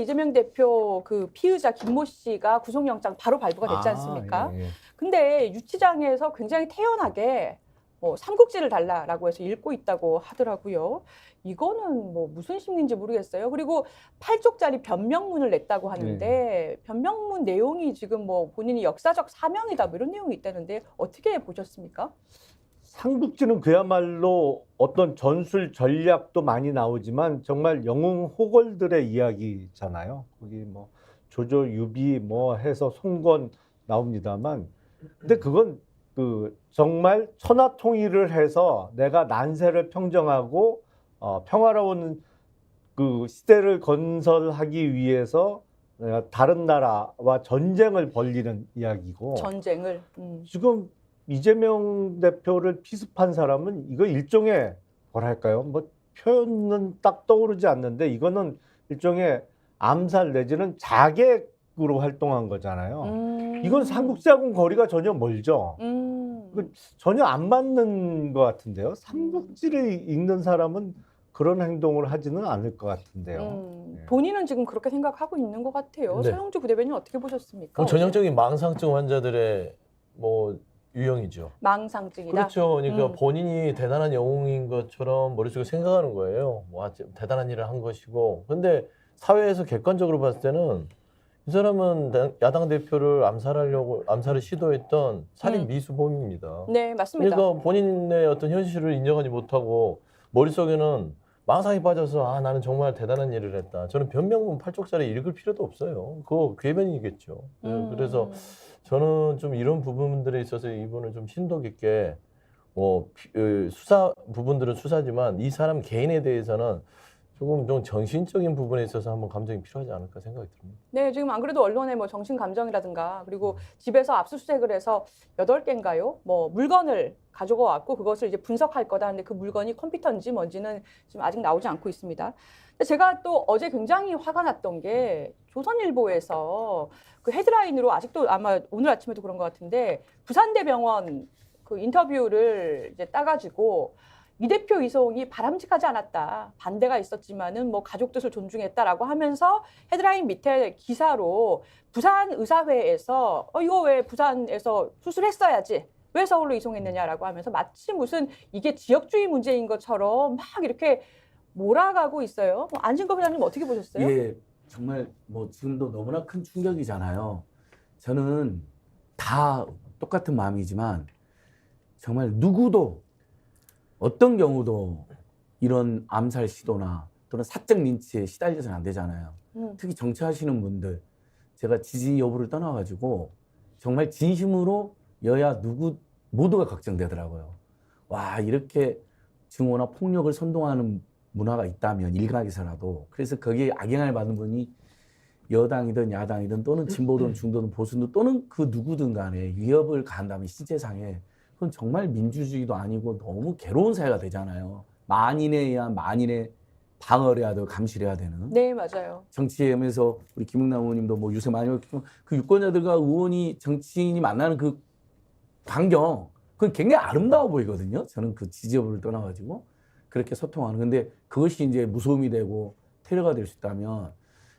이재명 대표 그 피의자 김모 씨가 구속영장 바로 발부가 됐지 않습니까? 예, 예. 근데 유치장에서 굉장히 태연하게 뭐 삼국지를 달라라고 해서 읽고 있다고 하더라고요. 이거는 뭐 무슨 심리인지 모르겠어요. 그리고 8쪽짜리 변명문을 냈다고 하는데 변명문 내용이 지금 뭐 본인이 역사적 사명이다 뭐 이런 내용이 있다는데 어떻게 보셨습니까? 삼국지는 그야말로 어떤 전술 전략도 많이 나오지만 정말 영웅 호걸들의 이야기잖아요. 거기 뭐 조조 유비 뭐 해서 송건 나옵니다만, 근데 그건 그 정말 천하통일을 해서 내가 난세를 평정하고 평화로운 그 시대를 건설하기 위해서 내가 다른 나라와 전쟁을 벌이는 이야기고, 전쟁을. 지금 이재명 대표를 피습한 사람은 이거 일종의 뭐랄까요? 뭐 표현은 딱 떠오르지 않는데 이거는 일종의 암살 내지는 자객으로 활동한 거잖아요. 이건 삼국지하고는 거리가 전혀 멀죠. 전혀 안 맞는 것 같은데요. 삼국지를 읽는 사람은 그런 행동을 하지는 않을 것 같은데요. 예. 본인은 지금 그렇게 생각하고 있는 것 같아요. 네. 서영주 부대변인 어떻게 보셨습니까? 전형적인 망상증 환자들의 뭐 유형이죠. 망상증이다. 그렇죠. 그러니까 본인이 대단한 영웅인 것처럼 머릿속에 생각하는 거예요. 와, 대단한 일을 한 것이고. 근데 사회에서 객관적으로 봤을 때는 이 사람은 야당 대표를 암살을 시도했던 살인 미수범입니다. 네, 맞습니다. 그러니까 본인의 어떤 현실을 인정하지 못하고 머릿속에는 망상에 빠져서 나는 정말 대단한 일을 했다. 저는 변명문 8쪽짜리 읽을 필요도 없어요. 그거 궤변이겠죠. 그래서 저는 좀 이런 부분들에 있어서 이분을 좀 심도 깊게 수사 부분들은 수사지만 이 사람 개인에 대해서는 조금 좀 정신적인 부분에 있어서 한번 감정이 필요하지 않을까 생각이 듭니다. 네, 지금 안 그래도 언론에 뭐 정신 감정이라든가 그리고 집에서 압수수색을 해서 8개인가요? 뭐 물건을 가지고 왔고 그것을 이제 분석할 거다 하는데 그 물건이 컴퓨터인지 뭔지는 지금 아직 나오지 않고 있습니다. 근데 제가 또 어제 굉장히 화가 났던 게 조선일보에서 그 헤드라인으로 아직도 아마 오늘 아침에도 그런 것 같은데 부산대병원 그 인터뷰를 이제 따가지고 이 대표 이송이 바람직하지 않았다. 반대가 있었지만은 뭐 가족 뜻을 존중했다라고 하면서 헤드라인 밑에 기사로 부산 의사회에서 이거 왜 부산에서 수술했어야지. 왜 서울로 이송했느냐라고 하면서 마치 무슨 이게 지역주의 문제인 것처럼 막 이렇게 몰아가고 있어요. 안진걸 회장님 어떻게 보셨어요? 예, 정말 뭐 지금도 너무나 큰 충격이잖아요. 저는 다 똑같은 마음이지만 정말 누구도 어떤 경우도 이런 암살 시도나 또는 사적 린치에 시달려서는 안 되잖아요. 특히 정치하시는 분들, 제가 지지 여부를 떠나가지고 정말 진심으로 여야 누구 모두가 걱정되더라고요. 와, 이렇게 증오나 폭력을 선동하는 문화가 있다면 일각에서라도, 그래서 거기에 악영향을 받는 분이 여당이든 야당이든 또는 진보든 중도든 보수든 또는 그 누구든 간에 위협을 가한다면 신체상에, 그건 정말 민주주의도 아니고 너무 괴로운 사회가 되잖아요. 만인에 의한 만인의 방어를 해야 되고 감시를 해야 되는. 네, 맞아요. 정치하면서 우리 김용남 의원님도 뭐 요새 많이 그 유권자들과 의원이 정치인이 만나는 그 광경, 그건 굉장히 아름다워 보이거든요. 저는 그 지지 여부를 떠나가지고 그렇게 소통하는. 근데 그것이 이제 무서움이 되고 테러가 될 수 있다면,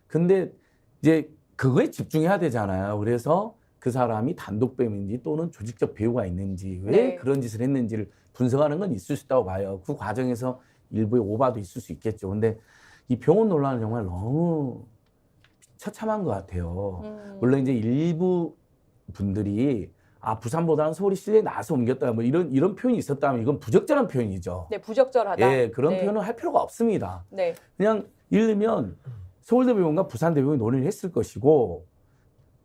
근데 이제 그거에 집중해야 되잖아요. 그래서 그 사람이 단독범인지 또는 조직적 배후가 있는지, 왜 그런 짓을 했는지를 분석하는 건 있을 수 있다고 봐요. 그 과정에서 일부의 오바도 있을 수 있겠죠. 근데 이 병원 논란은 정말 너무 처참한 것 같아요. 물론 이제 일부 분들이 부산보다는 서울이 시내에 나서 옮겼다 뭐 이런 표현이 있었다면 이건 부적절한 표현이죠. 네, 부적절하다. 예, 그런 표현은 할 필요가 없습니다. 네. 그냥 예를 들면 서울대병원과 부산대병원이 논의를 했을 것이고,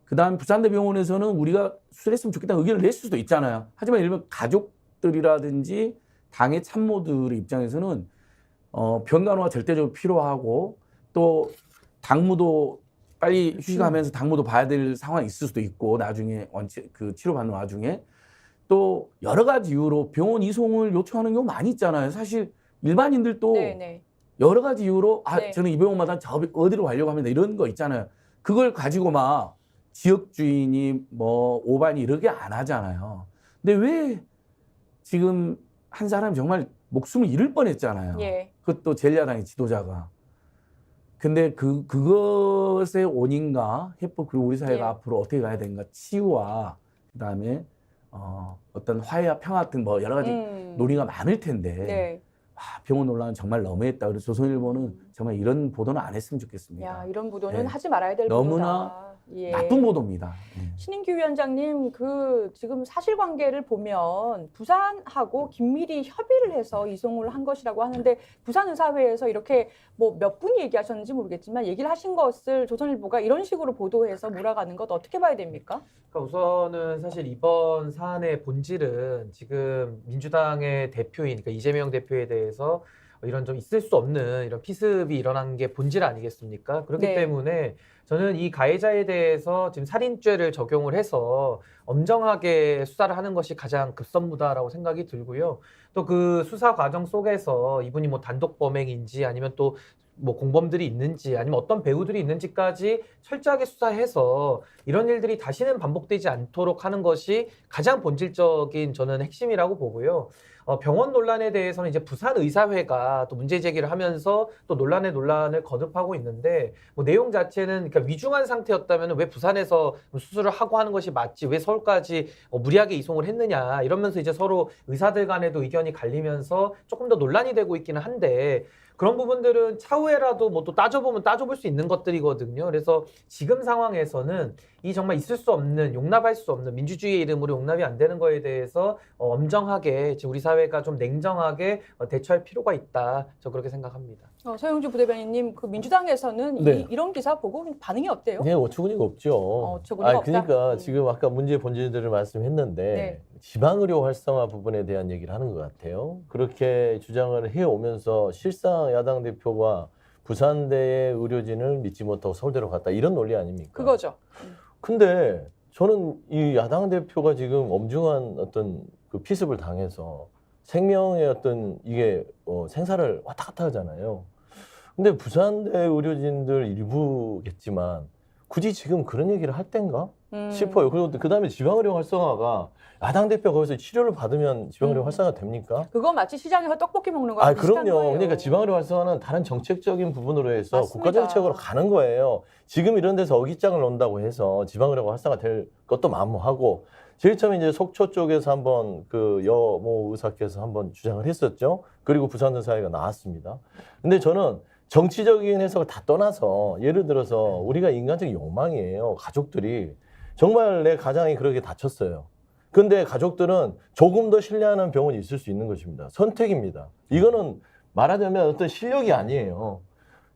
그다음 부산대병원에서는 우리가 수술했으면 좋겠다는 의견을 낼 수도 있잖아요. 하지만 예를 들면 가족들이라든지 당의 참모들의 입장에서는 병간호가 절대적으로 필요하고 또 당무도 빨리 휴식하면서 당무도 봐야 될 상황이 있을 수도 있고, 나중에 그 치료받는 와중에 또 여러 가지 이유로 병원 이송을 요청하는 경우 많이 있잖아요. 사실 일반인들도 네네. 여러 가지 이유로 네. 저는 이 병원마다 어디로 가려고 합니다. 이런 거 있잖아요. 그걸 가지고 막 지역주의니 뭐 오반이 이렇게 안 하잖아요. 근데 왜 지금 한 사람이 정말 목숨을 잃을 뻔했잖아요. 예. 그것도 제1야당의 지도자가. 근데 그것의 원인과 해법 그리고 우리 사회가 예. 앞으로 어떻게 가야 되는가 치유와 그다음에 어떤 화해와 평화 같은 뭐 여러 가지 논의가 많을 텐데 네. 병원 논란은 정말 너무했다. 그래서 조선일보는 정말 이런 보도는 안 했으면 좋겠습니다. 야, 이런 보도는 네. 하지 말아야 될 너무나 보도다. 예. 나쁜 보도입니다. 신인규 위원장님, 그 지금 사실관계를 보면 부산하고 긴밀히 협의를 해서 이송을 한 것이라고 하는데 부산의사회에서 이렇게 뭐 몇 분이 얘기하셨는지 모르겠지만 얘기를 하신 것을 조선일보가 이런 식으로 보도해서 몰아가는 것 어떻게 봐야 됩니까? 그러니까 우선은 사실 이번 사안의 본질은 지금 민주당의 대표인, 그러니까 이재명 대표에 대해서 이런 좀 있을 수 없는 이런 피습이 일어난 게 본질 아니겠습니까? 그렇기 네. 때문에 저는 이 가해자에 대해서 지금 살인죄를 적용을 해서 엄정하게 수사를 하는 것이 가장 급선무다라고 생각이 들고요. 또 그 수사 과정 속에서 이분이 뭐 단독 범행인지 아니면 또 뭐 공범들이 있는지 아니면 어떤 배우들이 있는지까지 철저하게 수사해서 이런 일들이 다시는 반복되지 않도록 하는 것이 가장 본질적인 저는 핵심이라고 보고요. 병원 논란에 대해서는 이제 부산의사회가 또 문제 제기를 하면서 또 논란을 거듭하고 있는데 뭐 내용 자체는 그러니까 위중한 상태였다면 왜 부산에서 수술을 하고 하는 것이 맞지 왜 서울까지 무리하게 이송을 했느냐 이러면서 이제 서로 의사들 간에도 의견이 갈리면서 조금 더 논란이 되고 있기는 한데 그런 부분들은 차후에라도 뭐 또 따져보면 따져볼 수 있는 것들이거든요. 그래서 지금 상황에서는 이 정말 있을 수 없는 용납할 수 없는 민주주의의 이름으로 용납이 안 되는 거에 대해서 엄정하게 우리 사회가 좀 냉정하게 대처할 필요가 있다. 저 그렇게 생각합니다. 서영주 부대변인님, 그 민주당에서는 네. 이런 기사 보고 반응이 어때요? 네, 어처구니가 없죠. 어처구니가 없다? 그러니까 지금 아까 문제의 본질들을 말씀했는데 네. 지방의료 활성화 부분에 대한 얘기를 하는 것 같아요. 그렇게 주장을 해오면서 실상 야당 대표가 부산대의 의료진을 믿지 못하고 서울대로 갔다 이런 논리 아닙니까? 그거죠. 근데 저는 이 야당 대표가 지금 엄중한 어떤 그 피습을 당해서 생명의 어떤 이게 생사를 왔다 갔다 하잖아요. 근데 부산대 의료진들 일부겠지만 굳이 지금 그런 얘기를 할 땐가 싶어요. 그리고 그다음에 지방의료 활성화가 야당 대표 거기서 치료를 받으면 지방의료 활성화 됩니까? 그거 마치 시장에서 떡볶이 먹는 거랑 비슷한 그럼요. 거예요. 그러니까 지방의료 활성화는 다른 정책적인 부분으로 해서 맞습니다. 국가 정책으로 가는 거예요. 지금 이런 데서 어깃장을 놓는다고 해서 지방의료가 활성화 될 것도 만무하고 제일 처음에 이제 속초 쪽에서 한번 그 여모 의사께서 한번 주장을 했었죠. 그리고 부산의사회가 나왔습니다. 근데 저는 정치적인 해석을 다 떠나서 예를 들어서 우리가 인간적인 욕망이에요. 가족들이 정말 내 가장이 그렇게 다쳤어요. 근데 가족들은 조금 더 신뢰하는 병원이 있을 수 있는 것입니다. 선택입니다. 이거는 말하자면 어떤 실력이 아니에요.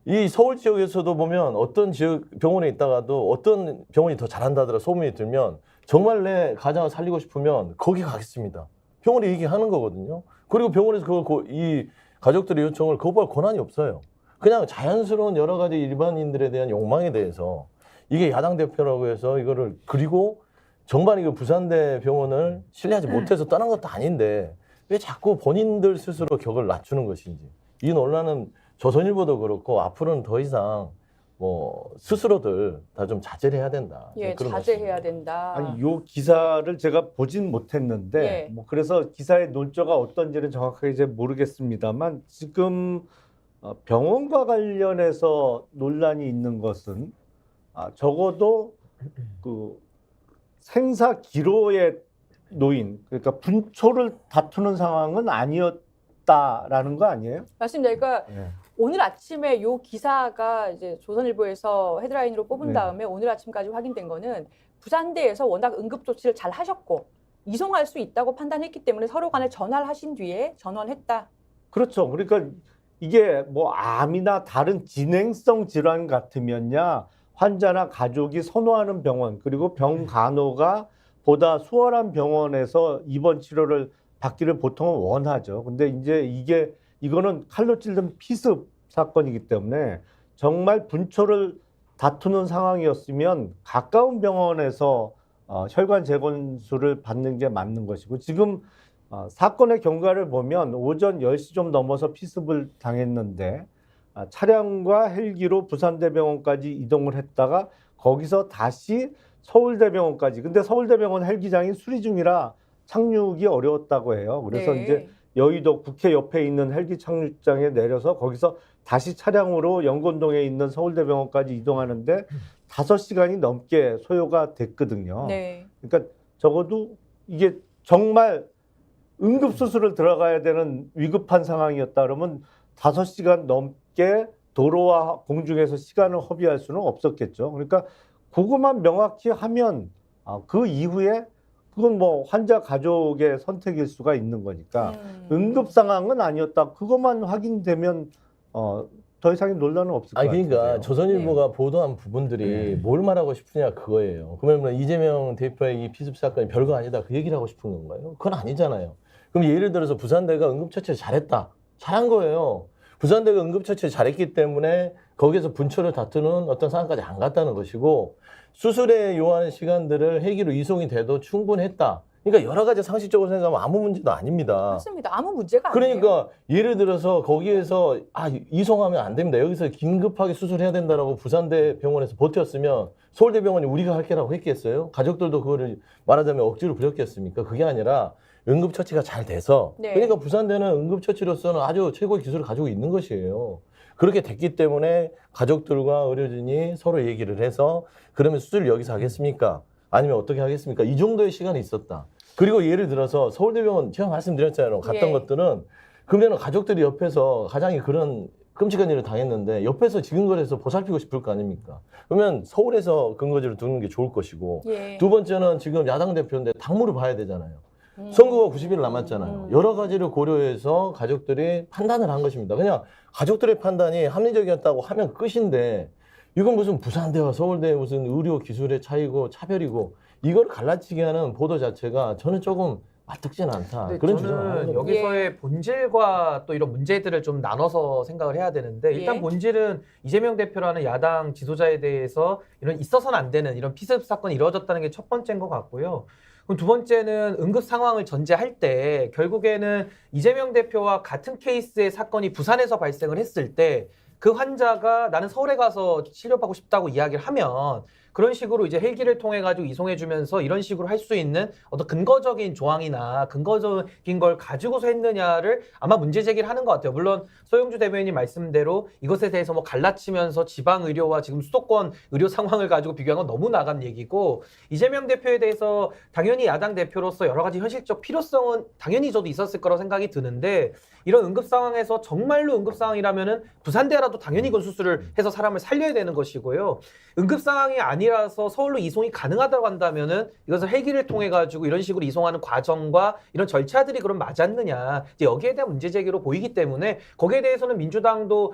이 서울 지역에서도 보면 어떤 지역 병원에 있다가도 어떤 병원이 더 잘한다더라 소문이 들면 정말 내 가장을 살리고 싶으면 거기 가겠습니다. 병원이 얘기하는 거거든요. 그리고 병원에서 이 가족들의 요청을 거부할 권한이 없어요. 그냥 자연스러운 여러 가지 일반인들에 대한 욕망에 대해서 이게 야당 대표라고 해서 이거를 그리고 정말 이거 부산대 병원을 신뢰하지 못해서 떠난 것도 아닌데 왜 자꾸 본인들 스스로 격을 낮추는 것인지 이 논란은 조선일보도 그렇고 앞으로는 더 이상 뭐 스스로들 다 좀 자제를 해야 된다. 예, 그런 자제해야 말씀입니다. 된다. 아니, 요 기사를 제가 보진 못했는데, 예. 뭐 그래서 기사의 논조가 어떤지는 정확하게 이제 모르겠습니다만, 지금 병원과 관련해서 논란이 있는 것은 적어도 그 생사 기로에 놓인, 그러니까 분초를 다투는 상황은 아니었다라는 거 아니에요? 맞습니다. 그러니까 예. 오늘 아침에 요 기사가 이제 조선일보에서 헤드라인으로 뽑은 네. 다음에 오늘 아침까지 확인된 거는 부산대에서 워낙 응급 조치를 잘 하셨고 이송할 수 있다고 판단했기 때문에 서로 간에 전화를 하신 뒤에 전원했다. 그렇죠. 그러니까 이게 뭐 암이나 다른 진행성 질환 같으면야 환자나 가족이 선호하는 병원 그리고 병간호가 보다 수월한 병원에서 입원 치료를 받기를 보통은 원하죠. 근데 이제 이거는 칼로 찔른 피습 사건이기 때문에 정말 분초를 다투는 상황이었으면 가까운 병원에서 혈관 재건수를 받는 게 맞는 것이고 지금 사건의 경과를 보면 오전 10시 좀 넘어서 피습을 당했는데 차량과 헬기로 부산대병원까지 이동을 했다가 거기서 다시 서울대병원까지. 근데 서울대병원 헬기장이 수리 중이라 착륙이 어려웠다고 해요. 그래서 네. 이제 여의도 국회 옆에 있는 헬기 착륙장에 내려서 거기서 다시 차량으로 연곤동에 있는 서울대병원까지 이동하는데 5시간이 넘게 소요가 됐거든요. 네. 그러니까 적어도 이게 정말 응급수술을 들어가야 되는 위급한 상황이었다 그러면 5시간 넘게 도로와 공중에서 시간을 허비할 수는 없었겠죠. 그러니까 그것만 명확히 하면 그 이후에 그건 뭐 환자 가족의 선택일 수가 있는 거니까 응급 상황은 아니었다. 그것만 확인되면 더 이상의 논란은 없을 것 아니 같아요. 그러니까 조선일보가 보도한 부분들이 뭘 말하고 싶으냐 그거예요. 그러면 이재명 대표의 이 피습 사건이 별거 아니다 그 얘기를 하고 싶은 건가요? 그건 아니잖아요. 그럼 예를 들어서 부산대가 응급처치를 잘했다. 잘한 거예요. 부산대가 응급처치를 잘했기 때문에 거기에서 분초를 다투는 어떤 상황까지 안 갔다는 것이고 수술에 요하는 시간들을 헬기로 이송이 돼도 충분했다. 그러니까 여러 가지 상식적으로 생각하면 아무 문제도 아닙니다. 맞습니다. 아무 문제가 아니에요. 그러니까 예를 들어서 거기에서 이송하면 안 됩니다. 여기서 긴급하게 수술해야 된다라고 부산대 병원에서 버텼으면 서울대병원이 우리가 할게라고 했겠어요? 가족들도 그거를 말하자면 억지로 부렸겠습니까? 그게 아니라 응급처치가 잘 돼서 네. 그러니까 부산대는 응급처치로서는 아주 최고의 기술을 가지고 있는 것이에요. 그렇게 됐기 때문에 가족들과 의료진이 서로 얘기를 해서 그러면 수술을 여기서 하겠습니까? 아니면 어떻게 하겠습니까? 이 정도의 시간이 있었다. 그리고 예를 들어서 서울대병원 제가 말씀드렸잖아요. 갔던 예. 것들은 그러면 가족들이 옆에서 가장이 그런 끔찍한 일을 당했는데 옆에서 지근거려서 보살피고 싶을 거 아닙니까? 그러면 서울에서 근거지를 두는 게 좋을 것이고 예. 두 번째는 지금 야당 대표인데 당무를 봐야 되잖아요. 선거가 90일 남았잖아요. 여러 가지를 고려해서 가족들이 판단을 한 것입니다. 그냥 가족들의 판단이 합리적이었다고 하면 끝인데 이건 무슨 부산대와 서울대 무슨 의료 기술의 차이고 차별이고 이걸 갈라치게 하는 보도 자체가 저는 조금 맞득지는 않다. 근데 그런 주장을 하는 저는 거예요. 여기서의 본질과 또 이런 문제들을 좀 나눠서 생각을 해야 되는데 일단 예. 본질은 이재명 대표라는 야당 지도자에 대해서 이런 있어서는 안 되는 이런 피습 사건이 이루어졌다는 게 첫 번째인 것 같고요. 그럼 두 번째는 응급 상황을 전제할 때 결국에는 이재명 대표와 같은 케이스의 사건이 부산에서 발생을 했을 때 그 환자가 나는 서울에 가서 치료받고 싶다고 이야기를 하면 그런 식으로 이제 헬기를 통해 가지고 이송해 주면서 이런 식으로 할 수 있는 어떤 근거적인 조항이나 근거적인 걸 가지고서 했느냐를 아마 문제 제기를 하는 것 같아요. 물론 소영주 대변인님 말씀대로 이것에 대해서 뭐 갈라치면서 지방 의료와 지금 수도권 의료 상황을 가지고 비교한 건 너무 나간 얘기고 이재명 대표에 대해서 당연히 야당 대표로서 여러 가지 현실적 필요성은 당연히 저도 있었을 거라고 생각이 드는데 이런 응급 상황에서 정말로 응급 상황이라면은 부산대라도 당연히 이건 수술을 해서 사람을 살려야 되는 것이고요. 응급 상황이 아니라서 서울로 이송이 가능하다고 한다면은 이것을 헬기를 통해 가지고 이런 식으로 이송하는 과정과 이런 절차들이 그럼 맞았느냐 이제 여기에 대한 문제 제기로 보이기 때문에 거기에 대해서는 민주당도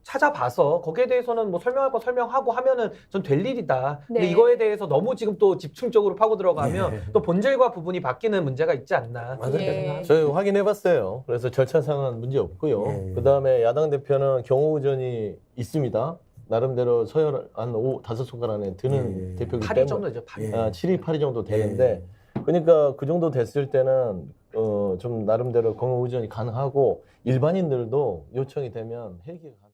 찾아봐서 거기에 대해서는 뭐 설명할 거 설명하고 하면은 전 될 일이다. 근데 네. 이거에 대해서 너무 지금 또 집중적으로 파고 들어가면 또 본질과 부분이 바뀌는 문제가 있지 않나. 맞아요. 그렇게 생각합니다. 저희 확인해봤어요. 그래서 절차상은 문제 없고요. 예. 그 다음에 야당 대표는 경호 의전이 있습니다. 나름대로 서열 한 5-5손가락 안에 드는 예. 대표기 8일 때문에 정도 되죠. 8일. 예. 7일, 8일 정도 되는데 그러니까 그 정도 됐을 때는 좀 나름대로 경호 의전이 가능하고 일반인들도 요청이 되면 헬기가